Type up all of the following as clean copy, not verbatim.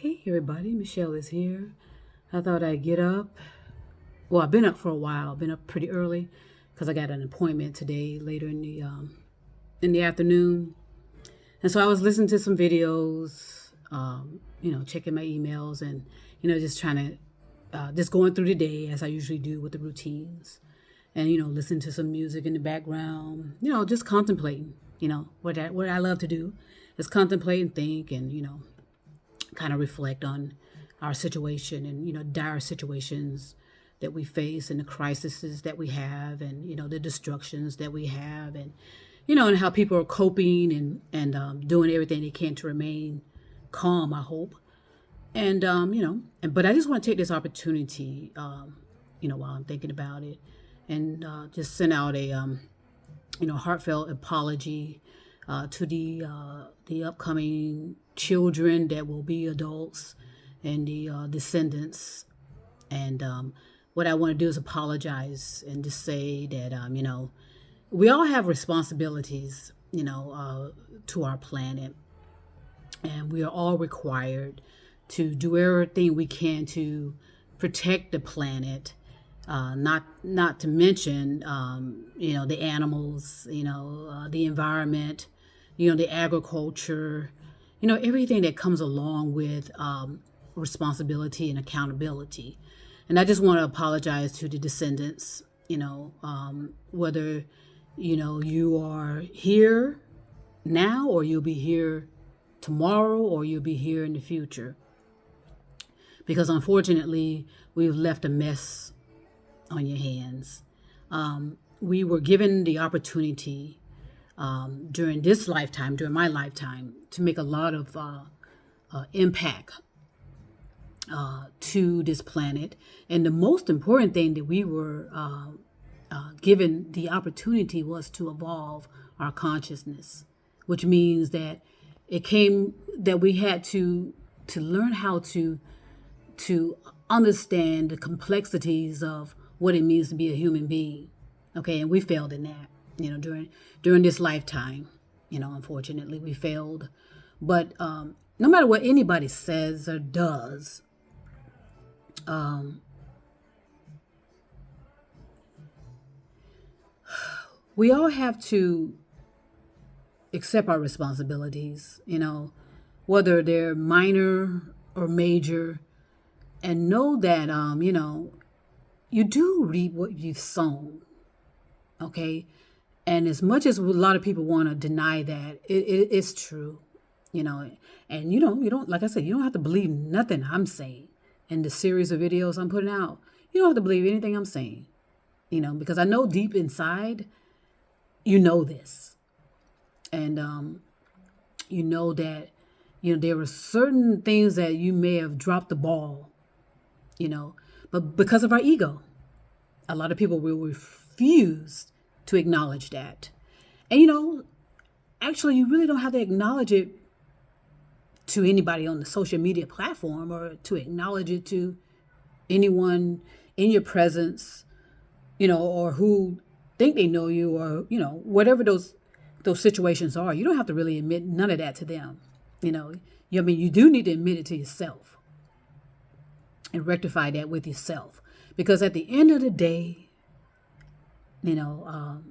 Hey everybody, Michelle is here. I thought I'd get up. Well, I've been up for a while. I've been up pretty early because I got an appointment today later in the afternoon. And so I was listening to some videos, checking my emails and just trying to just going through the day as I usually do with the routines, and listening to some music in the background. Just contemplating. What I love to do is contemplate and think, and kind of reflect on our situation and dire situations that we face and the crises that we have, and the destructions that we have, and and how people are coping and doing everything they can to remain calm, I hope. And but I just want to take this opportunity, while I'm thinking about it, and just send out a heartfelt apology to the upcoming children that will be adults, and the descendants. And what I want to do is apologize and just say that we all have responsibilities, to our planet, and we are all required to do everything we can to protect the planet. Not to mention, the animals, the environment, the agriculture, everything that comes along with responsibility and accountability. And I just want to apologize to the descendants, whether, you are here now, or you'll be here tomorrow, or you'll be here in the future. Because unfortunately, we've left a mess on your hands. We were given the opportunity during this lifetime, during my lifetime, to make a lot of impact to this planet. And the most important thing that we were given the opportunity was to evolve our consciousness, which means that we had to learn how to understand the complexities of what it means to be a human being. Okay, and we failed in that, during this lifetime. Unfortunately, we failed. But no matter what anybody says or does, we all have to accept our responsibilities, whether they're minor or major, and know that, you do reap what you've sown. Okay. And as much as a lot of people want to deny that, it's true, and you don't, like I said, you don't have to believe nothing I'm saying in the series of videos I'm putting out. You don't have to believe anything I'm saying, because I know deep inside, this. And, that, there were certain things that you may have dropped the ball, but because of our ego, a lot of people will refuse to acknowledge that. And, actually, you really don't have to acknowledge it to anybody on the social media platform, or to acknowledge it to anyone in your presence, or who think they know you, or, whatever those situations are. You don't have to really admit none of that to them. You do need to admit it to yourself and rectify that with yourself. Because at the end of the day, as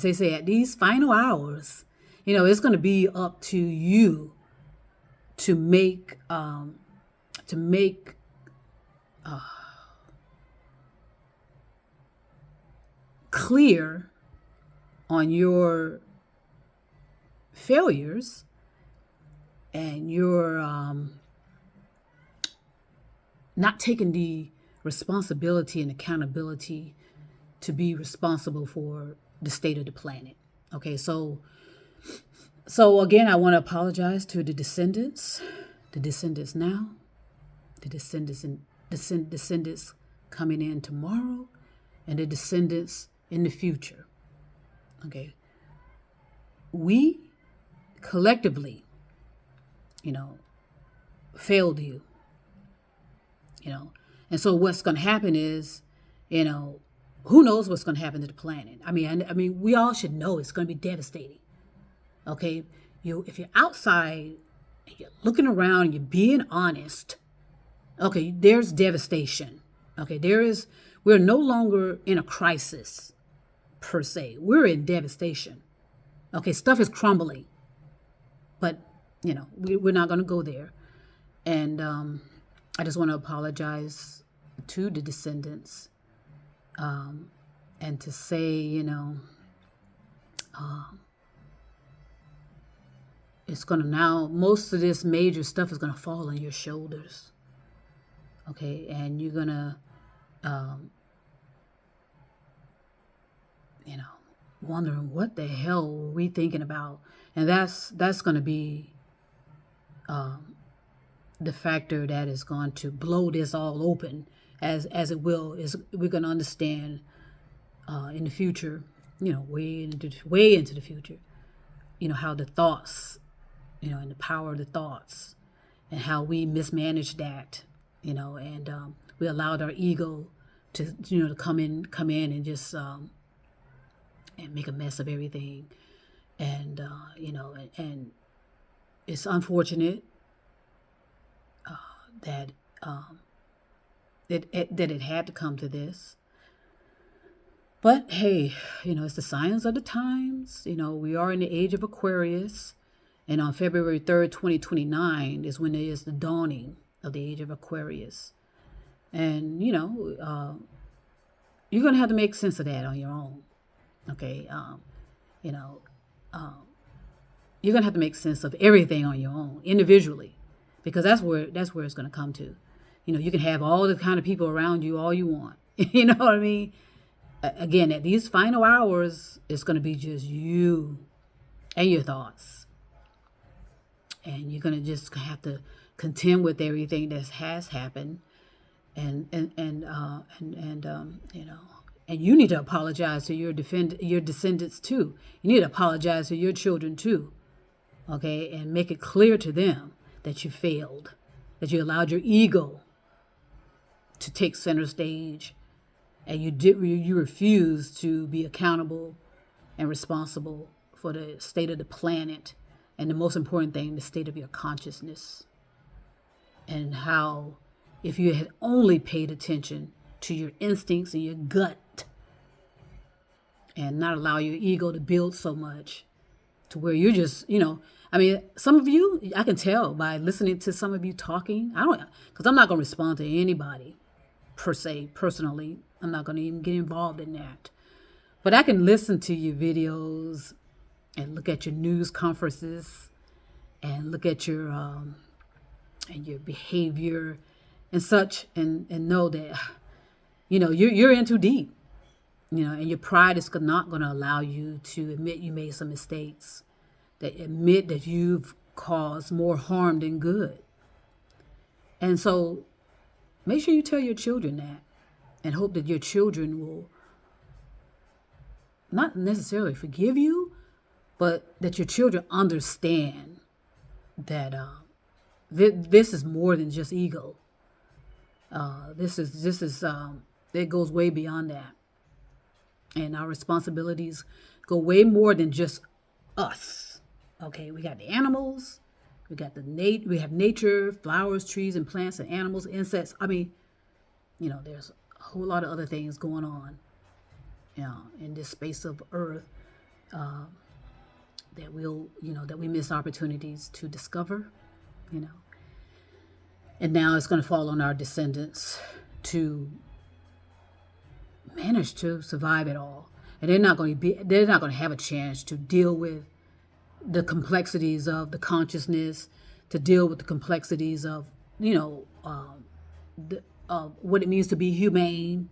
they say, at these final hours, it's going to be up to you to make clear on your failures and your not taking the responsibility and accountability to be responsible for the state of the planet. Okay, so again, I want to apologize to the descendants now, the descendants coming in tomorrow, and the descendants in the future. Okay, we collectively, failed you. And so what's going to happen is, who knows what's going to happen to the planet? I mean, we all should know it's going to be devastating. Okay, if you're outside and you're looking around and you're being honest, okay, there's devastation. Okay, we're no longer in a crisis per se. We're in devastation. Okay, stuff is crumbling, but we're not going to go there. And I just want to apologize to the descendants, and to say, it's going to now, most of this major stuff is going to fall on your shoulders. Okay, and you're going to, wondering what the hell were we thinking about? And that's going to be the factor that is going to blow this all open, as it will, is we're going to understand in the future, way into the future, how the thoughts, and the power of the thoughts, and how we mismanaged that, and we allowed our ego to to come in and just and make a mess of everything. And and it's unfortunate that it had to come to this. But hey, it's the signs of the times. We are in the age of Aquarius, and on February 3rd, 2029 is when it is the dawning of the age of Aquarius. And you're gonna have to make sense of that on your own. Okay, you're gonna have to make sense of everything on your own individually, because that's where it's gonna come to. You can have all the kind of people around you all you want. You know what I mean? Again, at these final hours, it's gonna be just you and your thoughts, and you're gonna just have to contend with everything that has happened, and you need to apologize to your descendants too. You need to apologize to your children too, okay, and make it clear to them that you failed, that you allowed your ego to take center stage, and you refused to be accountable and responsible for the state of the planet, and the most important thing, the state of your consciousness, and how if you had only paid attention to your instincts and your gut, and not allow your ego to build so much to where you're just, some of you, I can tell by listening to some of you talking, because I'm not going to respond to anybody per se, personally. I'm not going to even get involved in that. But I can listen to your videos and look at your news conferences and look at your and your behavior and such, and know that you're in too deep, and your pride is not going to allow you to admit you made some mistakes, that admit that you've caused more harm than good. And so make sure you tell your children that, and hope that your children will not necessarily forgive you, but that your children understand that this is more than just ego. This is it goes way beyond that, and our responsibilities go way more than just us. Okay, we got the animals, we got we have nature, flowers, trees, and plants, and animals, insects. I mean, there's a whole lot of other things going on, in this space of Earth, that we miss opportunities to discover, and now it's going to fall on our descendants to manage to survive it all, and they're not going to have a chance to deal with the complexities of the consciousness, to deal with the complexities of what it means to be humane,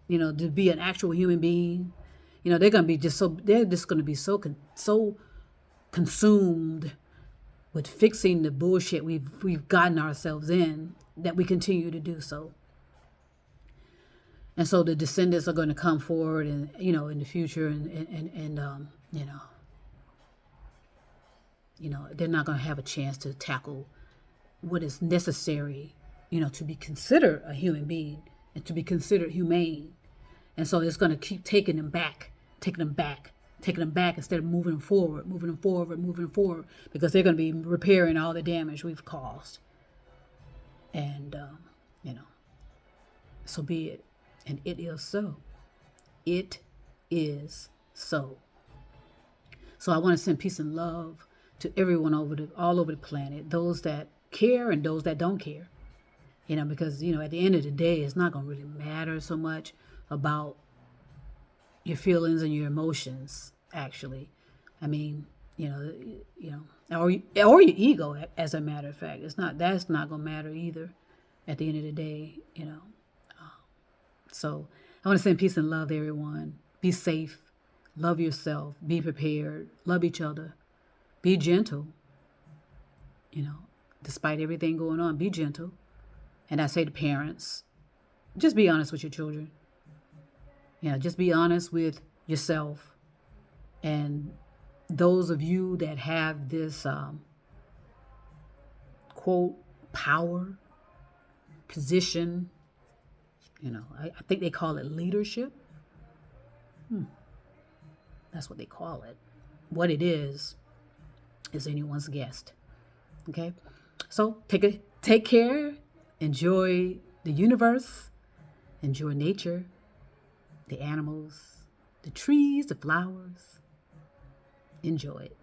to be an actual human being. They're just going to be so consumed with fixing the bullshit we've gotten ourselves in, that we continue to do so. And so the descendants are going to come forward, and in the future, and they're not going to have a chance to tackle what is necessary, to be considered a human being and to be considered humane. And so it's going to keep taking them back, taking them back instead of moving them forward, because they're going to be repairing all the damage we've caused. And, so be it. And it is so. It is so. So I want to send peace and love to everyone all over the planet, those that care and those that don't care. Because, at the end of the day, it's not going to really matter so much about your feelings and your emotions, actually. I mean, or your ego, as a matter of fact. That's not going to matter either at the end of the day. So I want to send peace and love to everyone. Be safe. Love yourself. Be prepared. Love each other. Be gentle. Despite everything going on, be gentle. And I say to parents, just be honest with your children. Just be honest with yourself. And those of you that have this, quote, power, position, I think they call it leadership. That's what they call it. What it is anyone's guest. Okay? So take care. Enjoy the universe. Enjoy nature. The animals. The trees. The flowers. Enjoy it.